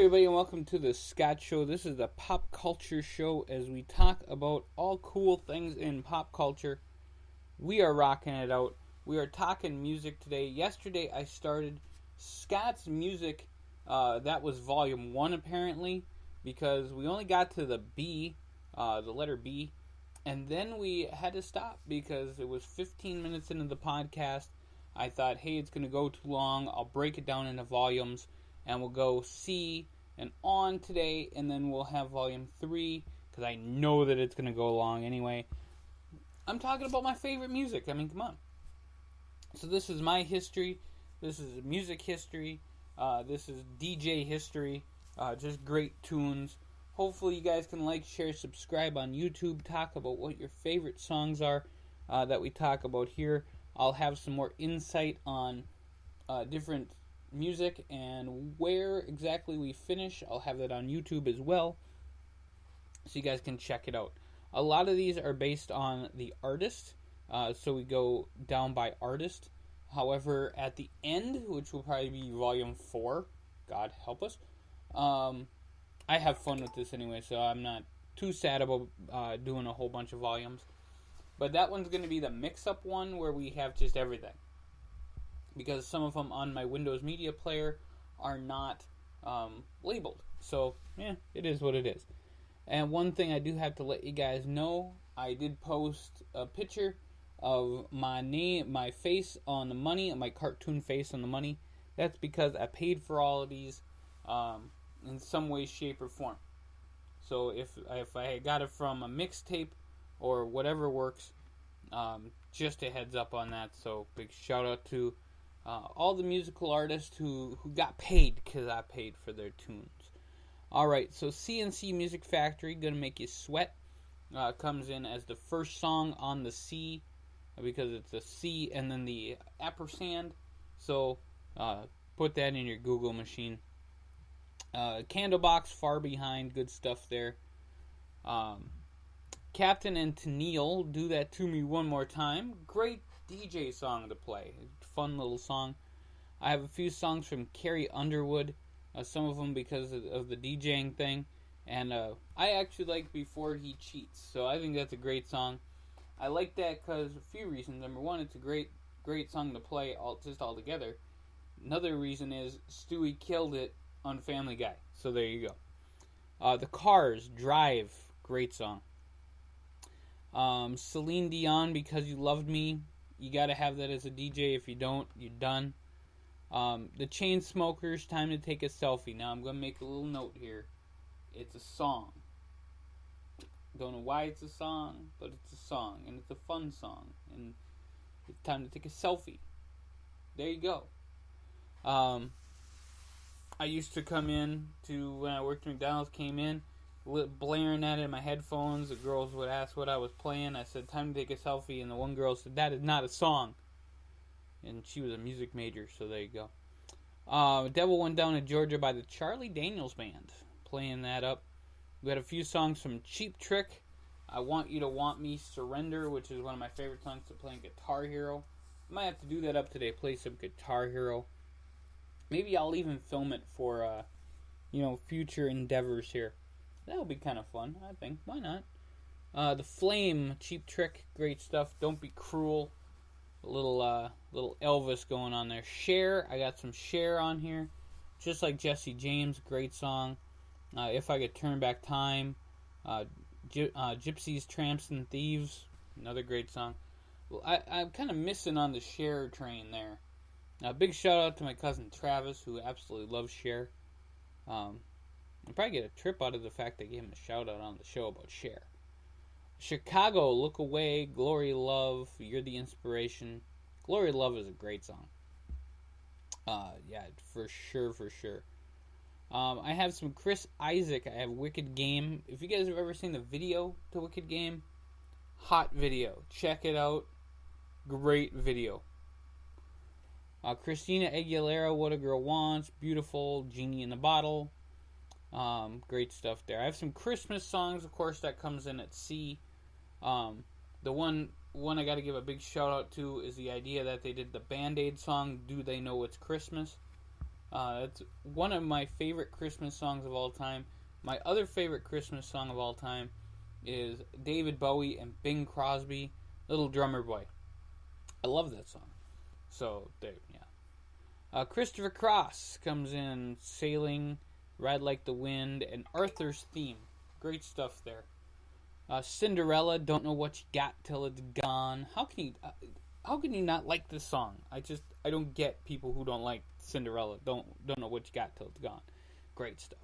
everybody, and welcome to the Scott Show. This is the pop culture show as we talk about all cool things in pop culture. We are rocking it out. We are talking music today. Yesterday, I started Scott's music. That was volume 1, apparently, because we only got to the B, the letter B, and then we had to stop because it was 15 minutes into the podcast. I thought, hey, it's going to go too long. I'll break it down into volumes. And we'll go C and on today, and then we'll have volume 3, because I know that it's going to go long anyway. I'm talking about my favorite music. I mean, come on. So this is my history. This is music history. This is DJ history. Just great tunes. Hopefully you guys can like, share, subscribe on YouTube. Talk about what your favorite songs are that we talk about here. I'll have some more insight on different music and where exactly we finish. I'll have that on YouTube as well, so you guys can check it out. A lot of these are based on the artist, so we go down by artist. However, at the end, which will probably be volume 4, God help us, I have fun with this anyway, so I'm not too sad about doing a whole bunch of volumes. But that one's going to be the mix-up one where we have just everything, because some of them on my Windows Media Player are not labeled. So, yeah, it is what it is. And one thing I do have to let you guys know, I did post a picture of my name, my face on the money, my cartoon face on the money. That's because I paid for all of these in some way, shape, or form. So if I got it from a mixtape or whatever works, just a heads up on that. So big shout out to all the musical artists who got paid, because I paid for their tunes. Alright, so CNC Music Factory, Gonna Make You Sweat, comes in as the first song on the C, because it's a C and then the ampersand. So put that in your Google machine. Candlebox, Far Behind, good stuff there. Captain and Tennille, Do That To Me One More Time, great DJ song to play. Fun little song. I have a few songs from Carrie Underwood, some of them because of the DJing thing, and I actually like Before He Cheats, so I think that's a great song. I like that because a few reasons. Number one, it's a great song to play all together. Another reason is Stewie killed it on Family Guy, so there you go. The Cars, Drive, great song. Celine Dion, Because You Loved Me. You gotta have that as a DJ. If you don't, you're done. The Chainsmokers, Time to Take a Selfie. Now, I'm gonna make a little note here. It's a song. Don't know why it's a song, but it's a song, and it's a fun song, and it's time to take a selfie. There you go. I used to come in to, when I worked at McDonald's, came in, blaring at it in my headphones. The girls would ask what I was playing. I said, time to take a selfie, and the one girl said, that is not a song. And she was a music major, so there you go. Devil Went Down to Georgia by the Charlie Daniels Band, playing that up. We had a few songs from Cheap Trick, I Want You to Want Me, Surrender, which is one of my favorite songs to play in Guitar Hero. I might have to do that up today, play some Guitar Hero. Maybe I'll even film it for, future endeavors here. That'll be kind of fun, I think. Why not? The Flame, Cheap Trick, great stuff. Don't Be Cruel. A little Elvis going on there. Cher, I got some Cher on here. Just like Jesse James, great song. If I Could Turn Back Time. Gypsies, Tramps, and Thieves, another great song. Well, I'm kind of missing on the Cher train there. Big shout out to my cousin Travis, who absolutely loves Cher. I'll probably get a trip out of the fact they gave him a shout out on the show about Cher. Chicago, Look Away, Glory Love, You're the Inspiration. Glory Love is a great song. Yeah, for sure. I have some Chris Isaak. I have Wicked Game. If you guys have ever seen the video to Wicked Game, hot video. Check it out. Great video. Christina Aguilera, What a Girl Wants, Beautiful, Genie in the Bottle. Great stuff there. I have some Christmas songs, of course, that comes in at C. The one I got to give a big shout out to is the idea that they did the Band-Aid song, Do They Know It's Christmas? That's one of my favorite Christmas songs of all time. My other favorite Christmas song of all time is David Bowie and Bing Crosby, Little Drummer Boy. I love that song. So, there, yeah. Christopher Cross comes in, Sailing, Ride Like the Wind, and Arthur's Theme. Great stuff there. Cinderella, Don't Know What You Got Till It's Gone. How can you not like this song? I don't get people who don't like Cinderella. Don't know what you got till it's gone. Great stuff.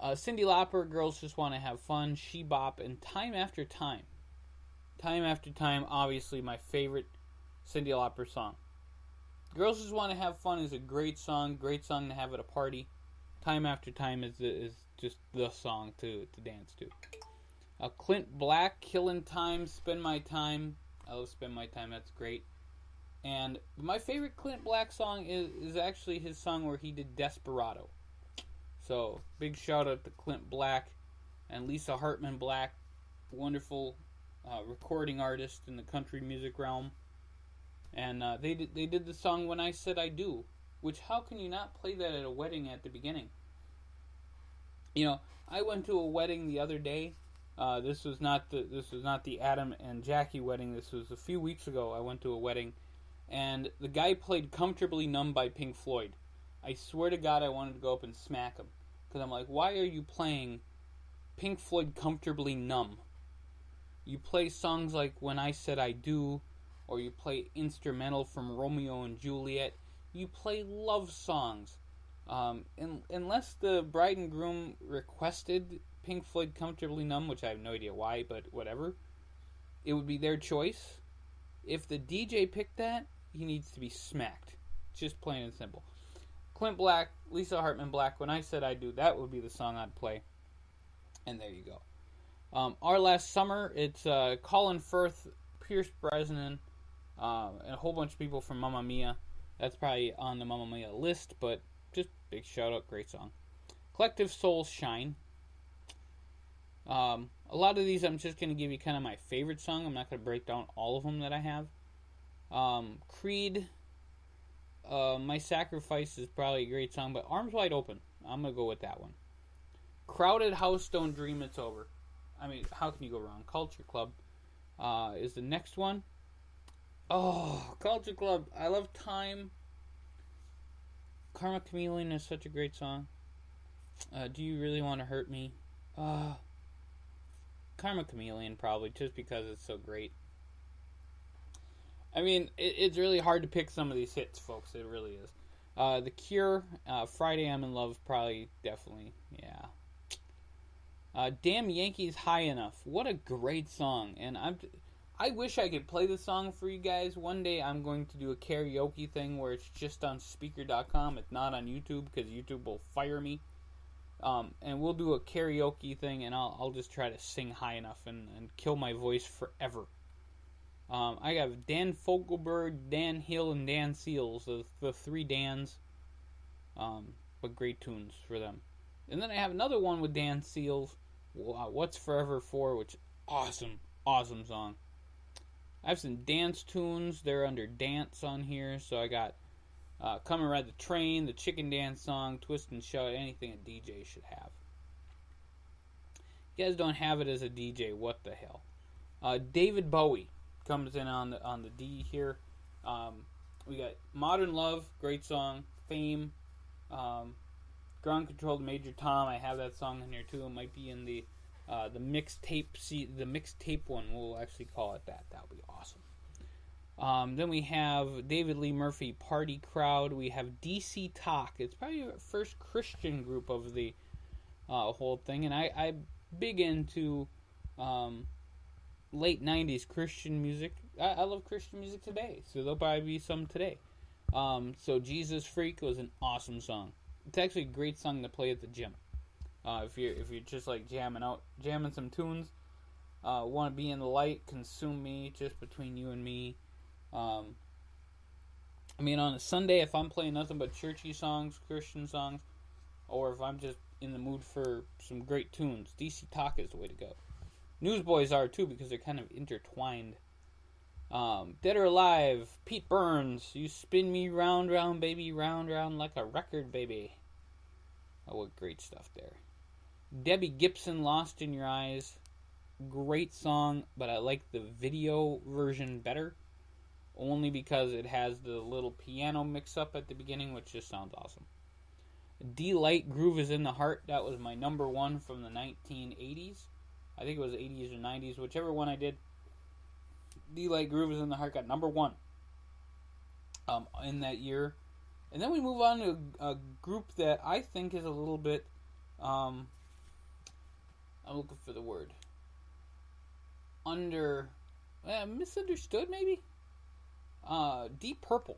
Cyndi Lauper, Girls Just Want to Have Fun, She Bop, and Time After Time. Time After Time, obviously my favorite Cyndi Lauper song. Girls Just Want to Have Fun is a great song to have at a party. Time After Time is just the song to dance to. Clint Black, Killin' Time, Spend My Time. I love Spend My Time, that's great. And my favorite Clint Black song is actually his song where he did Desperado. So, big shout out to Clint Black and Lisa Hartman Black, wonderful recording artist in the country music realm. And they did the song When I Said I Do, which how can you not play that at a wedding at the beginning? You know, I went to a wedding the other day. This was not the Adam and Jackie wedding. This was a few weeks ago. I went to a wedding, and the guy played Comfortably Numb by Pink Floyd. I swear to God, I wanted to go up and smack him, because I'm like, why are you playing Pink Floyd Comfortably Numb? You play songs like When I Said I Do, or you play instrumental from Romeo and Juliet. You play love songs. Unless the bride and groom requested Pink Floyd Comfortably Numb, which I have no idea why, but whatever, it would be their choice. If the DJ picked that, he needs to be smacked. Just plain and simple. Clint Black, Lisa Hartman Black, When I Said I Do, that would be the song I'd play. And there you go. Our Last Summer, it's Colin Firth, Pierce Brosnan, and a whole bunch of people from Mamma Mia. That's probably on the Mamma Mia list, but just big shout out, great song. Collective Soul, Shine. A lot of these I'm just going to give you kind of my favorite song. I'm not going to break down all of them that I have. Creed, My Sacrifice is probably a great song, but Arms Wide Open, I'm going to go with that one. Crowded House, Don't Dream It's Over. I mean, how can you go wrong? Culture Club is the next one. Oh, Culture Club, I love Time. Karma Chameleon is such a great song. Do You Really Want to Hurt Me? Karma Chameleon, probably, just because it's so great. I mean, it's really hard to pick some of these hits, folks. It really is. The Cure, Friday I'm in Love, probably, definitely, yeah. Damn Yankees High Enough. What a great song. And I wish I could play the song for you guys. One day I'm going to do a karaoke thing where it's just on Speaker.com. It's not on YouTube, because YouTube will fire me. And we'll do a karaoke thing, and I'll just try to sing high enough and kill my voice forever. I have Dan Fogelberg, Dan Hill, and Dan Seals, the three Dans. But great tunes for them. And then I have another one with Dan Seals, What's Forever For, which awesome song. I have some dance tunes. They're under dance on here, so I got Come and Ride the Train, the Chicken Dance song, Twist and Shout, anything a DJ should have. You guys don't have it as a DJ, what the hell? David Bowie comes in on the D here. We got Modern Love, great song. Fame, Ground Control to Major Tom. I have that song in here too. It might be in the mixtape. The mixtape one. We'll actually call it that. That would be awesome. Then we have David Lee Murphy, Party Crowd. We have DC Talk. It's probably the first Christian group of the whole thing, and I big into late 90s Christian music. I love Christian music today, so there'll probably be some today. So Jesus Freak was an awesome song. It's actually a great song to play at the gym. If you're just like jamming some tunes, want to be in the light, Consume Me, Just Between You and Me. I mean, on a Sunday, if I'm playing nothing but churchy songs, Christian songs, or if I'm just in the mood for some great tunes, DC Talk is the way to go. Newsboys are too, because they're kind of intertwined. Dead or Alive, Pete Burns, You Spin Me Round, Round, Baby, Round, Round Like a Record, Baby. Oh, what great stuff there. Debbie Gibson, Lost in Your Eyes. Great song, but I like the video version better. Only because it has the little piano mix-up at the beginning, which just sounds awesome. D-Light, Groove is in the Heart. That was my number one from the 1980s. I think it was 80s or 90s, whichever one I did. D-Light, Groove is in the Heart got number one in that year. And then we move on to a group that I think is a little bit, I'm looking for the word, misunderstood maybe? Deep Purple.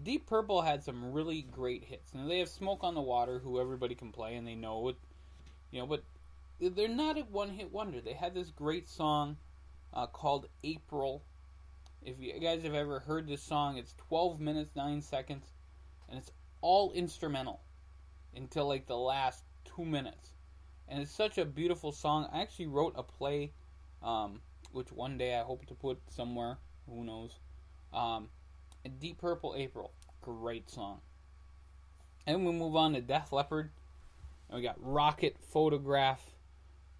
Deep Purple had some really great hits. Now they have Smoke on the Water, who everybody can play and they know it, but they're not a one-hit wonder. They had this great song called April. If you guys have ever heard this song, it's 12 minutes, 9 seconds, and it's all instrumental until like the last 2 minutes. And it's such a beautiful song. I actually wrote a play, which one day I hope to put somewhere. Who knows? Deep Purple, April. Great song. And we move on to Def Leppard. And we got Rocket, Photograph,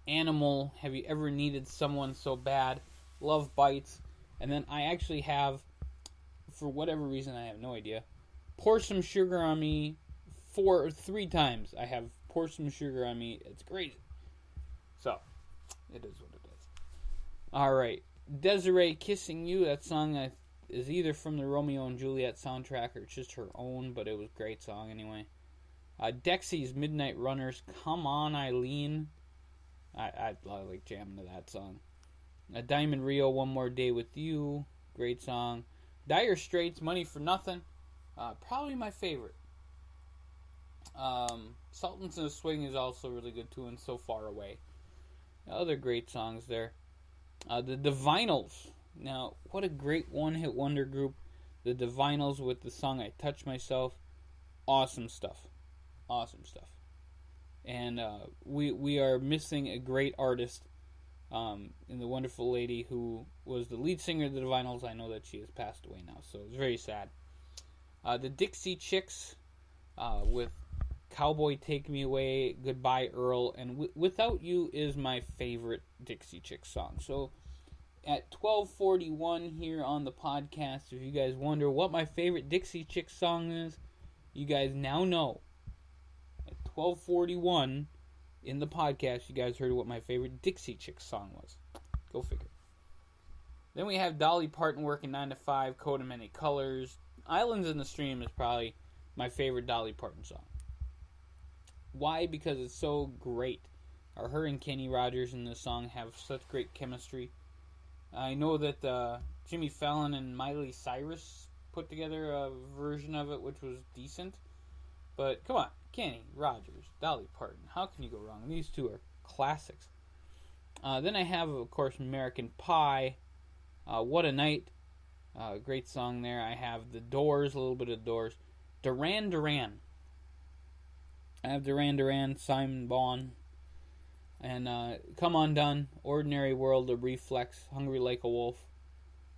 Animal, Have You Ever Needed Someone So Bad, Love Bites. And then I actually have, for whatever reason, I have no idea, Pour Some Sugar on Me 3 times. I have Pour Some Sugar on Me. It's great. So, it is what it is. Alright. Desiree, Kissing You. That song is either from the Romeo and Juliet soundtrack or it's just her own, but it was a great song anyway. Dexy's Midnight Runners, Come On Eileen. I like jamming to that song. Diamond Rio, One More Day With You. Great song. Dire Straits, Money for Nothing. Probably my favorite. Sultans of Swing is also really good too, and So Far Away. Other great songs there. The Divinyls. Now, what a great one-hit wonder group. The Divinyls with the song I Touch Myself. Awesome stuff. Awesome stuff. And we are missing a great artist in the wonderful lady who was the lead singer of the Divinyls. I know that she has passed away now, so it's very sad. The Dixie Chicks with Cowboy Take Me Away, Goodbye Earl, and Without You is my favorite Dixie Chicks song. So at 12:41 here on the podcast, if you guys wonder what my favorite Dixie Chicks song is, you guys now know. At 12:41 in the podcast, you guys heard what my favorite Dixie Chicks song was. Go figure. Then we have Dolly Parton working 9 to 5, Coat of Many Colors. Islands in the Stream is probably my favorite Dolly Parton song. Why? Because it's so great. Her and Kenny Rogers in this song have such great chemistry. I know that Jimmy Fallon and Miley Cyrus put together a version of it which was decent. But come on, Kenny Rogers, Dolly Parton. How can you go wrong? These two are classics. Then I have, of course, American Pie. What a Night. Great song there. I have The Doors, a little bit of Doors. Duran Duran. I have Duran Duran, Simon Vaughn. And Come Undone, Ordinary World, A Reflex, Hungry Like a Wolf.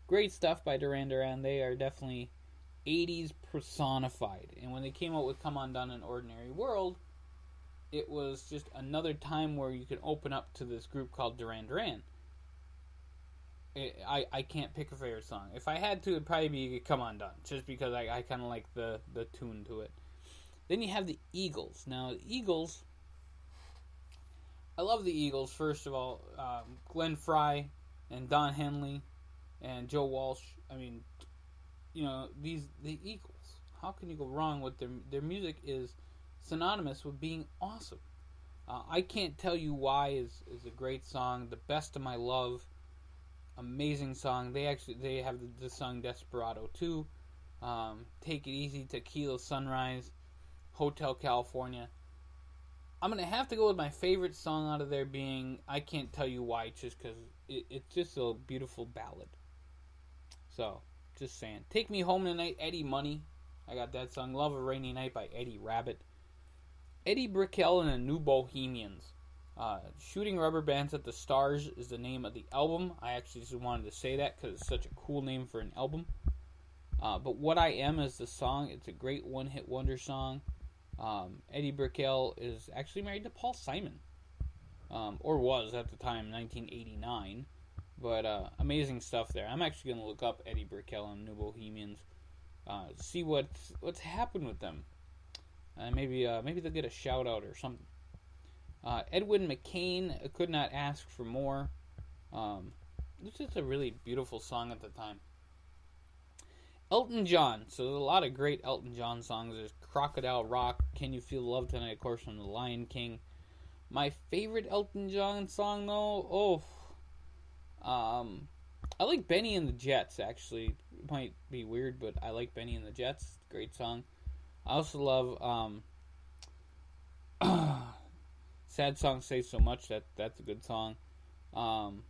Great stuff by Duran Duran. They are definitely 80s personified. And when they came out with Come Undone and Ordinary World, it was just another time where you could open up to this group called Duran Duran. I can't pick a favorite song. If I had to, it'd probably be Come Undone, just because I kind of like the tune to it. Then you have the Eagles. Now, the Eagles, I love the Eagles, first of all. Glenn Frey and Don Henley and Joe Walsh. I mean, the Eagles. How can you go wrong with their music is synonymous with being awesome. I Can't Tell You Why is a great song. The Best of My Love, amazing song. They have the song Desperado too. Take It Easy, Tequila Sunrise, Hotel California. I'm going to have to go with my favorite song out of there being I Can't Tell You Why, just because it's just a beautiful ballad. So, just saying. Take Me Home Tonight, Eddie Money. I got that song. Love a Rainy Night by Eddie Rabbit. Eddie Brickell and the New Bohemians. Shooting Rubber Bands at the Stars is the name of the album. I actually just wanted to say that because it's such a cool name for an album. But What I Am is the song. It's a great one-hit wonder song. Eddie Brickell is actually married to Paul Simon. Or was at the time, 1989. But amazing stuff there. I'm actually going to look up Eddie Brickell and New Bohemians. See what's happened with them. Maybe they'll get a shout out or something. Edwin McCain, could not ask for more. It's just a really beautiful song at the time. Elton John. So there's a lot of great Elton John songs. There's Crocodile Rock, Can You Feel Love Tonight, of course, from The Lion King. My favorite Elton John song, though, I like Benny and the Jets, actually. It might be weird, but I like Benny and the Jets. Great song. I also love Sad Song Say So Much. That's a good song. I'm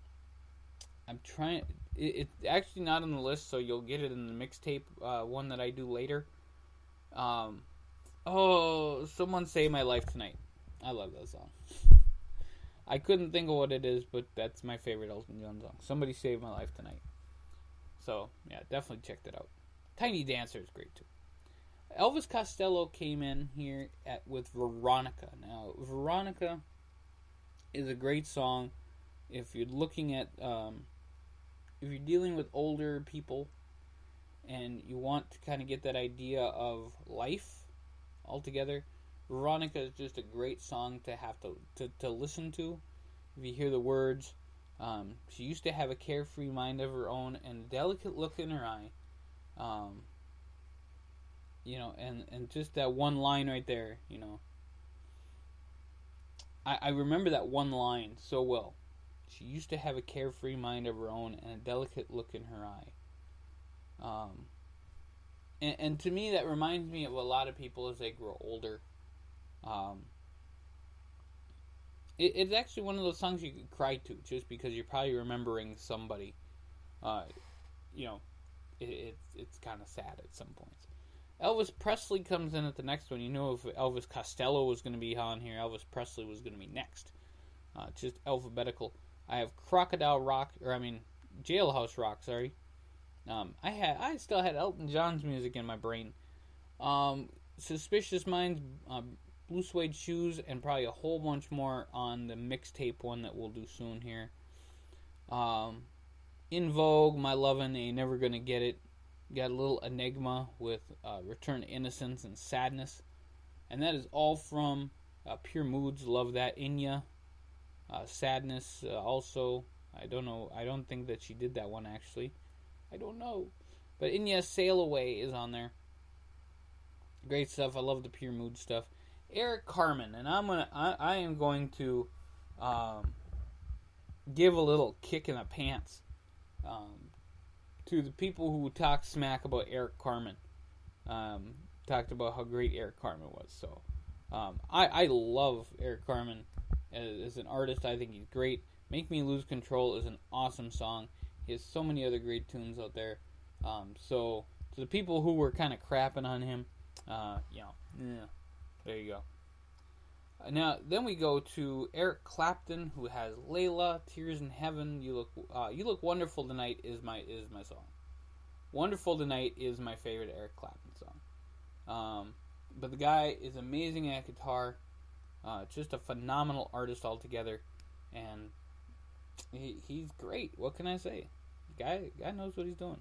trying... It's actually not on the list, so you'll get it in the mixtape one that I do later. Someone Save My Life Tonight. I love that song. I couldn't think of what it is, but that's my favorite Elton John song. Somebody Save My Life Tonight. So, yeah, definitely check that out. Tiny Dancer is great, too. Elvis Costello came in here with Veronica. Now, Veronica is a great song if you're looking at... if you're dealing with older people and you want to kind of get that idea of life altogether, Veronica is just a great song to have to listen to. If you hear the words, she used to have a carefree mind of her own and a delicate look in her eye. And just that one line right there, I remember that one line so well. She used to have a carefree mind of her own and a delicate look in her eye. And to me, that reminds me of a lot of people as they grow older. It's actually one of those songs you could cry to just because you're probably remembering somebody. It's kind of sad at some points. Elvis Presley comes in at the next one. If Elvis Costello was going to be on here, Elvis Presley was going to be next. Just alphabetical. I have Jailhouse Rock, sorry. I still had Elton John's music in my brain. Suspicious Minds, Blue Suede Shoes, and probably a whole bunch more on the mixtape one that we'll do soon here. In Vogue, My Lovin', Ain't Never Gonna Get It. Got a little Enigma with Return to Innocence and Sadness. And that is all from Pure Moods, love that. Inya. Sadness, also. I don't know. I don't think that she did that one, actually. I don't know. But Inya, Sail Away is on there. Great stuff. I love the Pure Mood stuff. Eric Carmen. And I am going to give a little kick in the pants to the people who talk smack about Eric Carmen. Talked about how great Eric Carmen was. So, I love Eric Carmen as an artist. I think he's great. Make Me Lose Control is an awesome song. He has so many other great tunes out there. So, to the people who were kind of crapping on him, there you go. Now, then we go to Eric Clapton, who has Layla, Tears in Heaven, You Look Wonderful Tonight is my song. Wonderful Tonight is my favorite Eric Clapton song. But the guy is amazing at guitar. Just a phenomenal artist altogether. And he's great. What can I say? Guy knows what he's doing.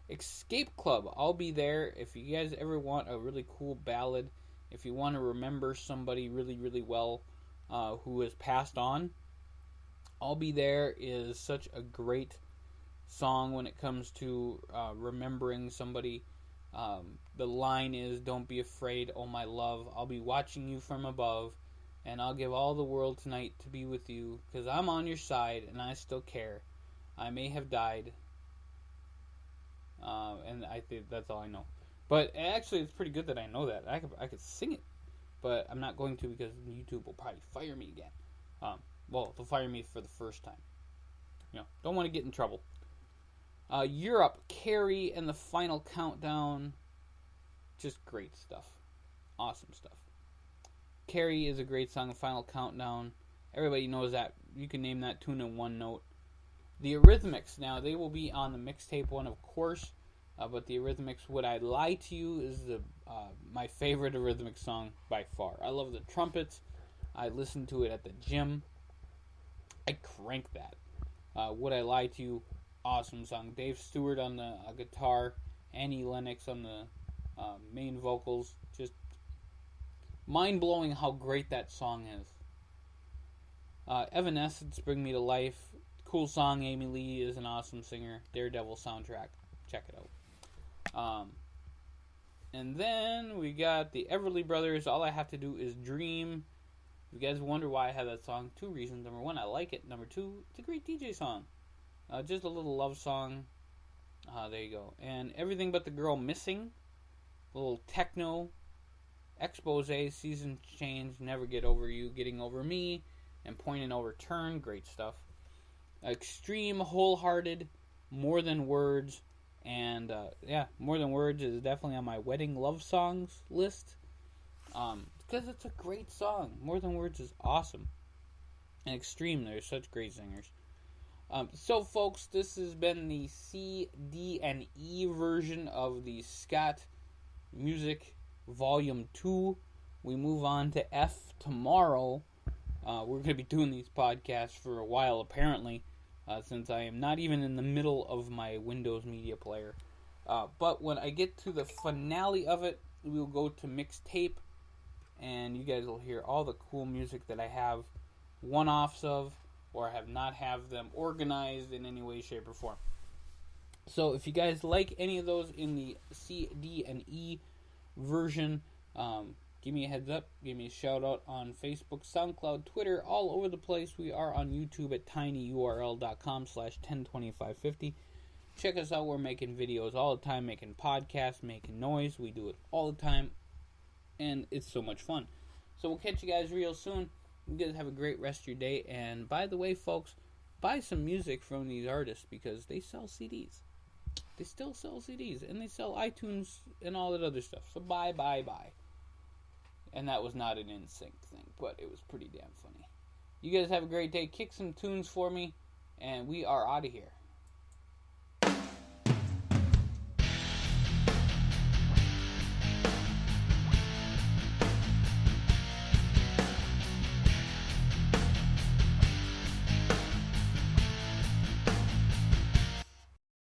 Escape Club. I'll be there. If you guys ever want a really cool ballad, if you want to remember somebody really, really well who has passed on, I'll Be There is such a great song when it comes to remembering somebody. The line is, don't be afraid, oh my love, I'll be watching you from above, and I'll give all the world tonight to be with you, 'cause I'm on your side and I still care. I may have died. And I think that's all I know. But actually, it's pretty good that I know that. I could sing it, but I'm not going to because YouTube will probably fire me again. They'll fire me for the first time. Don't want to get in trouble. Europe, Carrie, and the Final Countdown. Just great stuff. Awesome stuff. Carrie is a great song. The Final Countdown. Everybody knows that. You can name that tune in one note. The Eurythmics, now they will be on the mixtape one, of course. But the Eurythmics, Would I Lie to You, is my favorite Eurythmics song by far. I love the trumpets. I listen to it at the gym. I crank that. Would I Lie to You, awesome song. Dave Stewart on the guitar, Annie Lennox on the main vocals. Just mind-blowing how great that song is. Evanescence, Bring Me to Life. Cool song. Amy Lee is an awesome singer. Daredevil soundtrack. Check it out. And then we got the Everly Brothers, All I Have to Do Is Dream. If you guys wonder why I have that song, 2 reasons. Number 1, I like it. Number 2, it's a great DJ song. Just a little love song. There you go. And Everything But the Girl Missing. A little techno. Expose, Seasons Change, Never Get Over You, Getting Over Me, and Point and Overturn. Great stuff. Extreme, Wholehearted, More Than Words. And, More Than Words is definitely on my wedding love songs list. Because it's a great song. More Than Words is awesome. And Extreme, they're such great singers. So, folks, this has been the C, D, and E version of the Scott Music Volume 2. We move on to F tomorrow. We're going to be doing these podcasts for a while, apparently. Since I am not even in the middle of my Windows Media Player. But when I get to the finale of it, we'll go to mixtape, and you guys will hear all the cool music that I have one-offs of, or have not have them organized in any way, shape, or form. So if you guys like any of those in the C, D, and E version, give me a heads up. Give me a shout out on Facebook, SoundCloud, Twitter, all over the place. We are on YouTube at tinyurl.com/102550. Check us out. We're making videos all the time, making podcasts, making noise. We do it all the time, and it's so much fun. So we'll catch you guys real soon. You guys have a great rest of your day. And by the way, folks, buy some music from these artists because they sell CDs. They still sell CDs, and they sell iTunes and all that other stuff. So buy. And that was not an NSYNC thing, but it was pretty damn funny. You guys have a great day. Kick some tunes for me, and we are out of here.